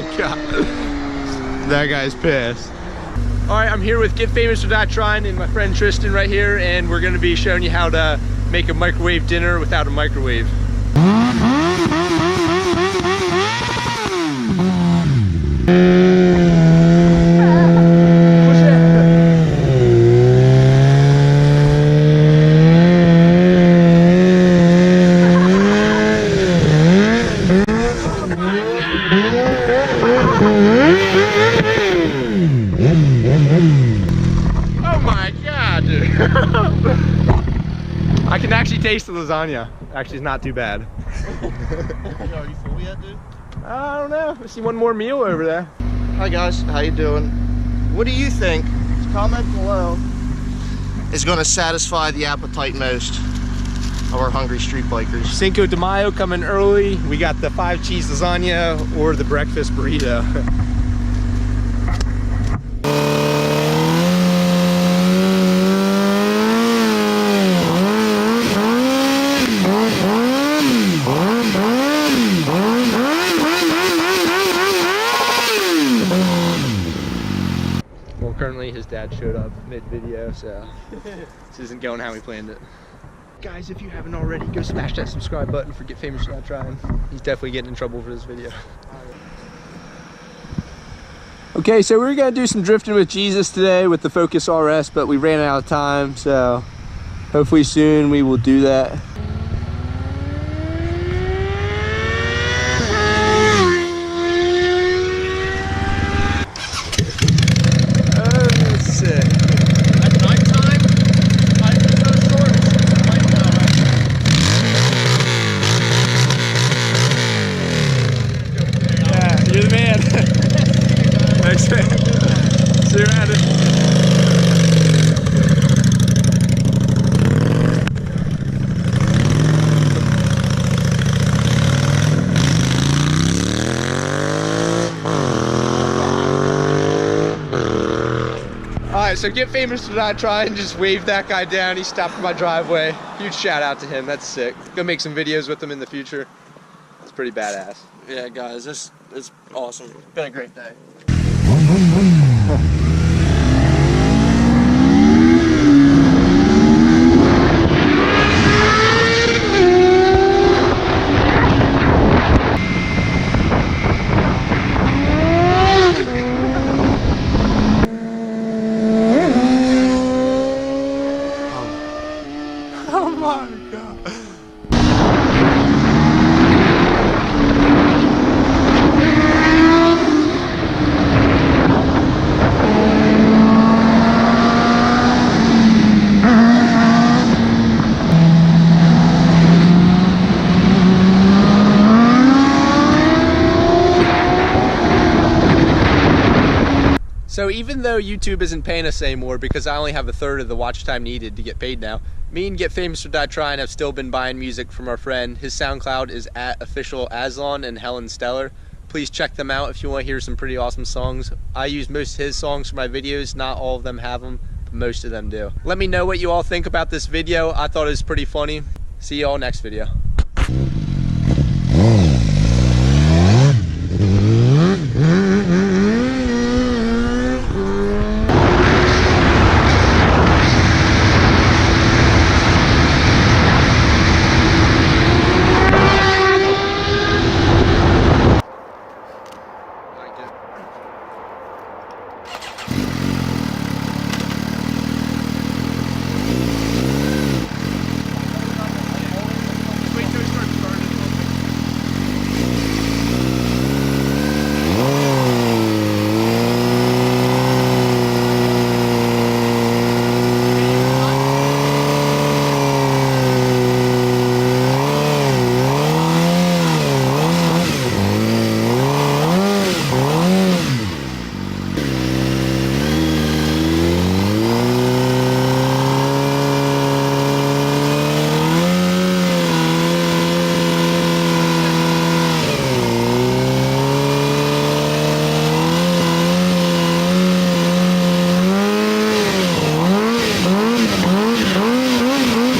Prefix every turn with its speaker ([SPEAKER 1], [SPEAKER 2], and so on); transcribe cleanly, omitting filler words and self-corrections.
[SPEAKER 1] my god. That guy's pissed. Alright, I'm here with Get Famous or Die Trying and my friend Tristan right here, and we're gonna be showing you how to make a microwave dinner without a microwave. Oh my god, dude. I can actually taste the lasagna. Actually, it's not too bad.
[SPEAKER 2] Are you full yet, dude?
[SPEAKER 1] I don't know. I see one more meal over there.
[SPEAKER 2] Hi guys, how you doing? What do you think? Comment below. Is going to satisfy the appetite most of our hungry street bikers.
[SPEAKER 1] Cinco de Mayo coming early. We got the 5 cheese lasagna or the breakfast burrito. Well, currently his dad showed up mid-video, so this isn't going how we planned it. Guys, if you haven't already, go smash that subscribe button for Get Famous or Die Trying. He's definitely getting in trouble for this video. Okay, so we're gonna do some drifting with Jesus today with the Focus RS, but we ran out of time, so hopefully soon we will do that. See you around it. Alright, so Get Famous or Die Trying just waved that guy down. He stopped in my driveway. Huge shout out to him. That's sick. Go make some videos with him in the future. It's pretty badass.
[SPEAKER 2] Yeah, guys, it's awesome. It's been a great day.
[SPEAKER 1] Oh my god. So even though YouTube isn't paying us anymore because I only have 1/3 of the watch time needed to get paid now, me and Get Famous or Die Trying have still been buying music from our friend. His SoundCloud is at official Aslan and Helen Stellar. Please check them out if you want to hear some pretty awesome songs. I use most of his songs for my videos. Not all of them have them, but most of them do. Let me know what you all think about this video. I thought it was pretty funny. See you all next video.
[SPEAKER 3] Boom, boom, boom.